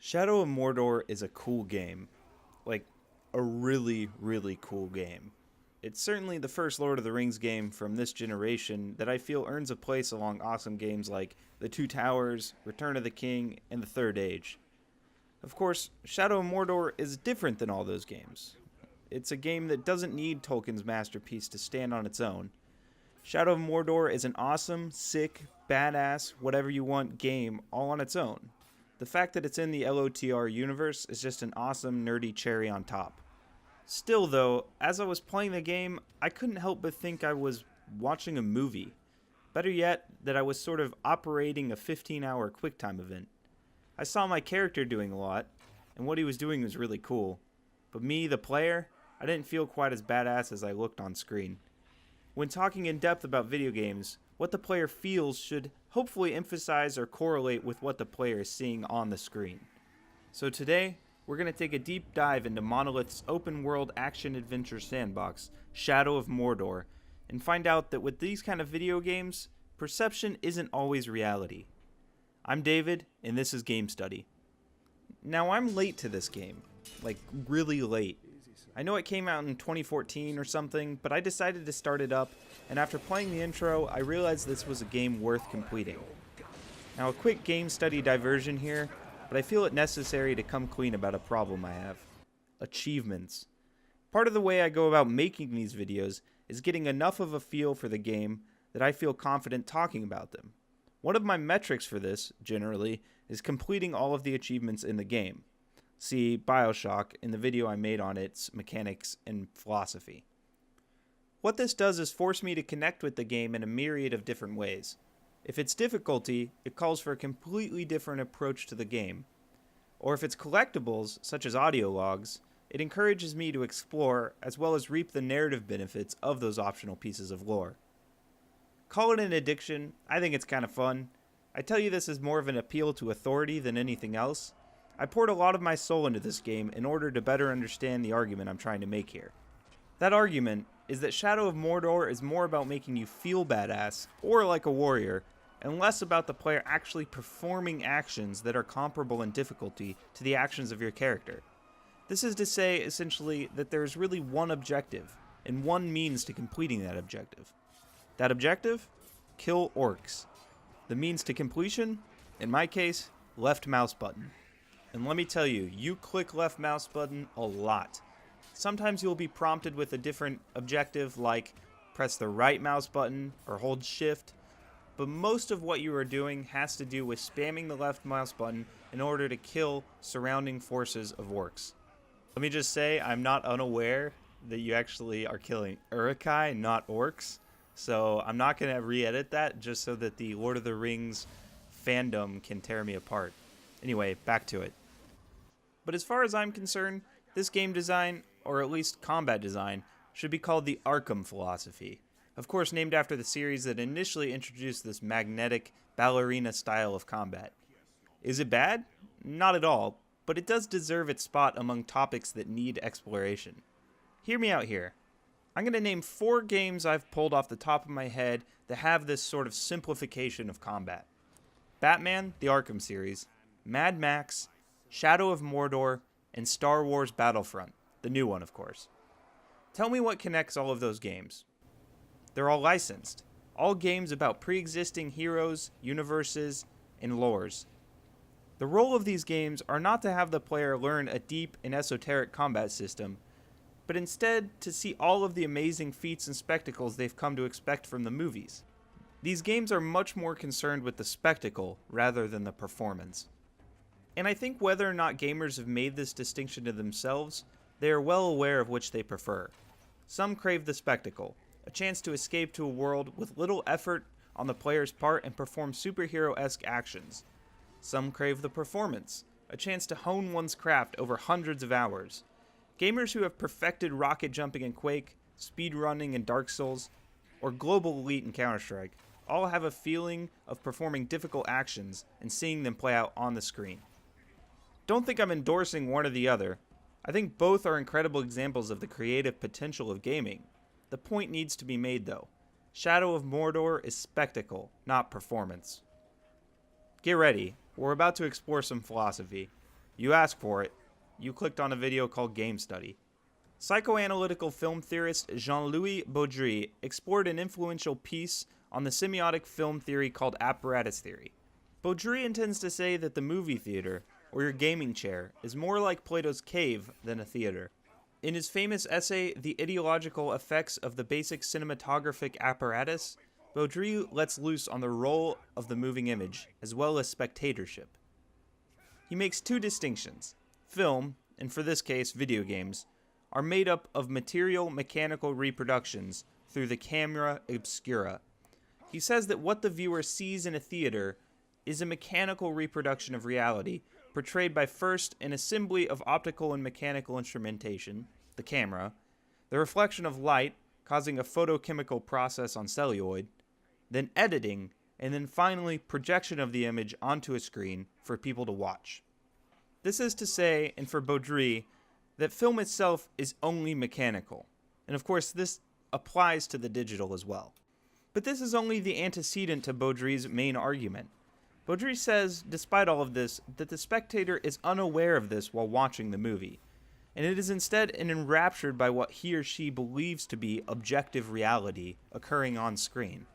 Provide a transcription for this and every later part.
Shadow of Mordor is a cool game. Like, a really, really cool game. It's certainly the first Lord of the Rings game from this generation that I feel earns a place along awesome games like The Two Towers, Return of the King, and The Third Age. Of course, Shadow of Mordor is different than all those games. It's a game that doesn't need Tolkien's masterpiece to stand on its own. Shadow of Mordor is an awesome, sick, badass, whatever you want game all on its own. The fact that it's in the LOTR universe is just an awesome, nerdy cherry on top. Still though, as I was playing the game, I couldn't help but think I was watching a movie. Better yet, that I was sort of operating a 15-hour QuickTime event. I saw my character doing a lot, and what he was doing was really cool. But me, the player, I didn't feel quite as badass as I looked on screen. When talking in depth about video games, what the player feels should hopefully emphasize or correlate with what the player is seeing on the screen. So today, we're going to take a deep dive into Monolith's open-world action-adventure sandbox, Shadow of Mordor, and find out that with these kind of video games, perception isn't always reality. I'm David, and this is Game Study. Now, I'm late to this game. Like, really late. I know it came out in 2014 or something, but I decided to start it up, and after playing the intro, I realized this was a game worth completing. Now, a quick game study diversion here, but I feel it necessary to come clean about a problem I have. Achievements. Part of the way I go about making these videos is getting enough of a feel for the game that I feel confident talking about them. One of my metrics for this, generally, is completing all of the achievements in the game. See BioShock in the video I made on its mechanics and philosophy. What this does is force me to connect with the game in a myriad of different ways. If it's difficulty, it calls for a completely different approach to the game. Or if it's collectibles, such as audio logs, it encourages me to explore as well as reap the narrative benefits of those optional pieces of lore. Call it an addiction, I think it's kind of fun. I tell you this is more of an appeal to authority than anything else. I poured a lot of my soul into this game in order to better understand the argument I'm trying to make here. That argument is that Shadow of Mordor is more about making you feel badass or like a warrior, and less about the player actually performing actions that are comparable in difficulty to the actions of your character. This is to say, essentially, that there is really one objective, and one means to completing that objective. That objective? Kill orcs. The means to completion? In my case, left mouse button. And let me tell you, you click left mouse button a lot. Sometimes you'll be prompted with a different objective like press the right mouse button or hold shift, but most of what you are doing has to do with spamming the left mouse button in order to kill surrounding forces of orcs. Let me just say, I'm not unaware that you actually are killing Urukai, not orcs, so I'm not going to re-edit that just so that the Lord of the Rings fandom can tear me apart. Anyway, back to it. But as far as I'm concerned, this game design, or at least combat design, should be called the Arkham philosophy. Of course, named after the series that initially introduced this magnetic, ballerina style of combat. Is it bad? Not at all, but it does deserve its spot among topics that need exploration. Hear me out here. I'm going to name 4 games I've pulled off the top of my head that have this sort of simplification of combat. Batman, the Arkham series, Mad Max, Shadow of Mordor, and Star Wars Battlefront, the new one of course. Tell me what connects all of those games. They're all licensed, all games about pre-existing heroes, universes, and lores. The role of these games are not to have the player learn a deep and esoteric combat system, but instead to see all of the amazing feats and spectacles they've come to expect from the movies. These games are much more concerned with the spectacle rather than the performance. And I think whether or not gamers have made this distinction to themselves, they are well aware of which they prefer. Some crave the spectacle, a chance to escape to a world with little effort on the player's part and perform superhero-esque actions. Some crave the performance, a chance to hone one's craft over hundreds of hours. Gamers who have perfected rocket jumping in Quake, speedrunning in Dark Souls, or Global Elite in Counter-Strike all have a feeling of performing difficult actions and seeing them play out on the screen. Don't think I'm endorsing one or the other. I think both are incredible examples of the creative potential of gaming. The point needs to be made though. Shadow of Mordor is spectacle, not performance. Get ready, we're about to explore some philosophy. You asked for it. You clicked on a video called Game Study. Psychoanalytical film theorist Jean-Louis Baudry explored an influential piece on the semiotic film theory called Apparatus Theory. Baudry intends to say that the movie theater, or your gaming chair, is more like Plato's cave than a theater. In his famous essay, The Ideological Effects of the Basic Cinematographic Apparatus, Baudry lets loose on the role of the moving image, as well as spectatorship. He makes two distinctions. Film, and for this case, video games, are made up of material mechanical reproductions through the camera obscura. He says that what the viewer sees in a theater is a mechanical reproduction of reality, portrayed by first an assembly of optical and mechanical instrumentation, the camera, the reflection of light, causing a photochemical process on celluloid, then editing, and then finally projection of the image onto a screen for people to watch. This is to say, and for Baudry, that film itself is only mechanical. And of course, this applies to the digital as well. But this is only the antecedent to Baudry's main argument. Baudry says, despite all of this, that the spectator is unaware of this while watching the movie, and it is instead enraptured by what he or she believes to be objective reality occurring on screen.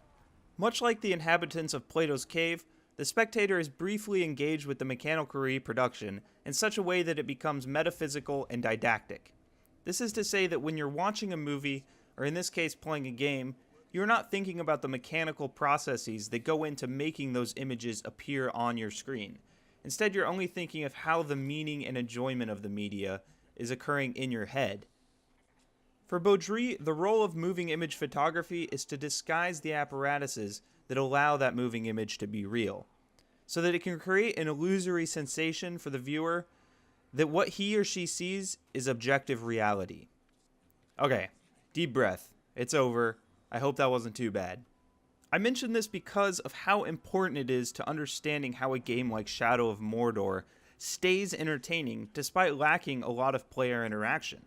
Much like the inhabitants of Plato's cave, the spectator is briefly engaged with the mechanical reproduction in such a way that it becomes metaphysical and didactic. This is to say that when you're watching a movie, or in this case playing a game, you're not thinking about the mechanical processes that go into making those images appear on your screen. Instead, you're only thinking of how the meaning and enjoyment of the media is occurring in your head. For Baudry, the role of moving image photography is to disguise the apparatuses that allow that moving image to be real, so that it can create an illusory sensation for the viewer that what he or she sees is objective reality. Okay, deep breath. It's over. I hope that wasn't too bad. I mention this because of how important it is to understanding how a game like Shadow of Mordor stays entertaining despite lacking a lot of player interaction.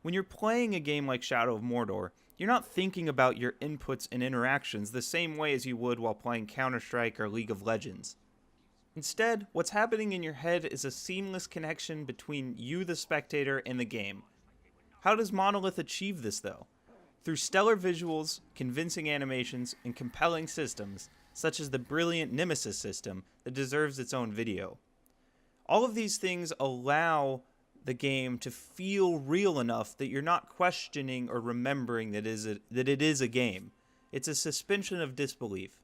When you're playing a game like Shadow of Mordor, you're not thinking about your inputs and interactions the same way as you would while playing Counter-Strike or League of Legends. Instead, what's happening in your head is a seamless connection between you, the spectator, and the game. How does Monolith achieve this, though? Through stellar visuals, convincing animations, and compelling systems, such as the brilliant Nemesis system that deserves its own video. All of these things allow the game to feel real enough that you're not questioning or remembering that it is a game. It's a suspension of disbelief.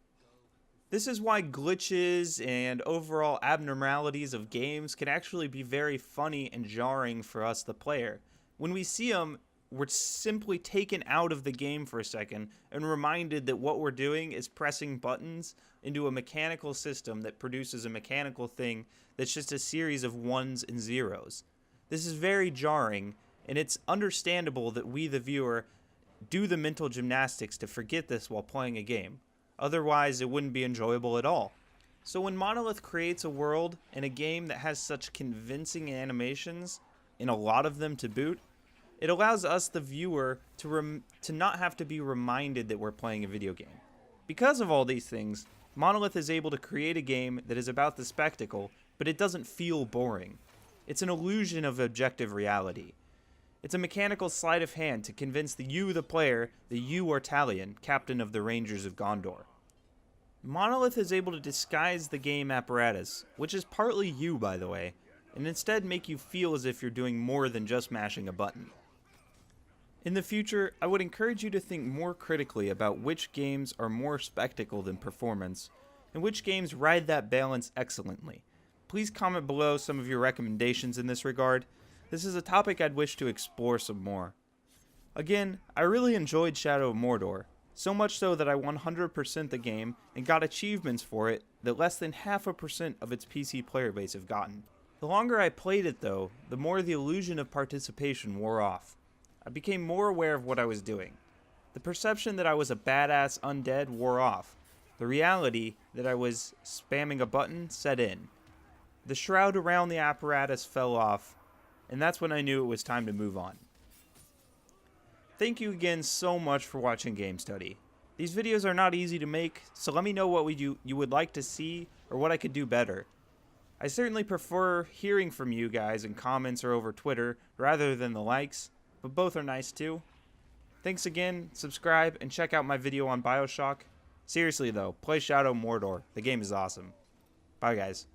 This is why glitches and overall abnormalities of games can actually be very funny and jarring for us, the player. When we see them, we're simply taken out of the game for a second and reminded that what we're doing is pressing buttons into a mechanical system that produces a mechanical thing that's just a series of ones and zeros. This is very jarring, and it's understandable that we, the viewer, do the mental gymnastics to forget this while playing a game. Otherwise, it wouldn't be enjoyable at all. So when Monolith creates a world and a game that has such convincing animations, and a lot of them to boot, it allows us, the viewer, to not have to be reminded that we're playing a video game. Because of all these things, Monolith is able to create a game that is about the spectacle, but it doesn't feel boring. It's an illusion of objective reality. It's a mechanical sleight of hand to convince the player, that you are Talion, captain of the Rangers of Gondor. Monolith is able to disguise the game apparatus, which is partly you, by the way, and instead make you feel as if you're doing more than just mashing a button. In the future, I would encourage you to think more critically about which games are more spectacle than performance, and which games ride that balance excellently. Please comment below some of your recommendations in this regard. This is a topic I'd wish to explore some more. Again, I really enjoyed Shadow of Mordor, so much so that I 100% the game and got achievements for it that less than 0.5% of its PC player base have gotten. The longer I played it though, the more the illusion of participation wore off. I became more aware of what I was doing. The perception that I was a badass undead wore off. The reality that I was spamming a button set in. The shroud around the apparatus fell off, and that's when I knew it was time to move on. Thank you again so much for watching Game Study. These videos are not easy to make, so let me know what you would like to see or what I could do better. I certainly prefer hearing from you guys in comments or over Twitter rather than the likes, but both are nice too. Thanks again, subscribe, and check out my video on BioShock. Seriously though, play Shadow Mordor. The game is awesome. Bye guys.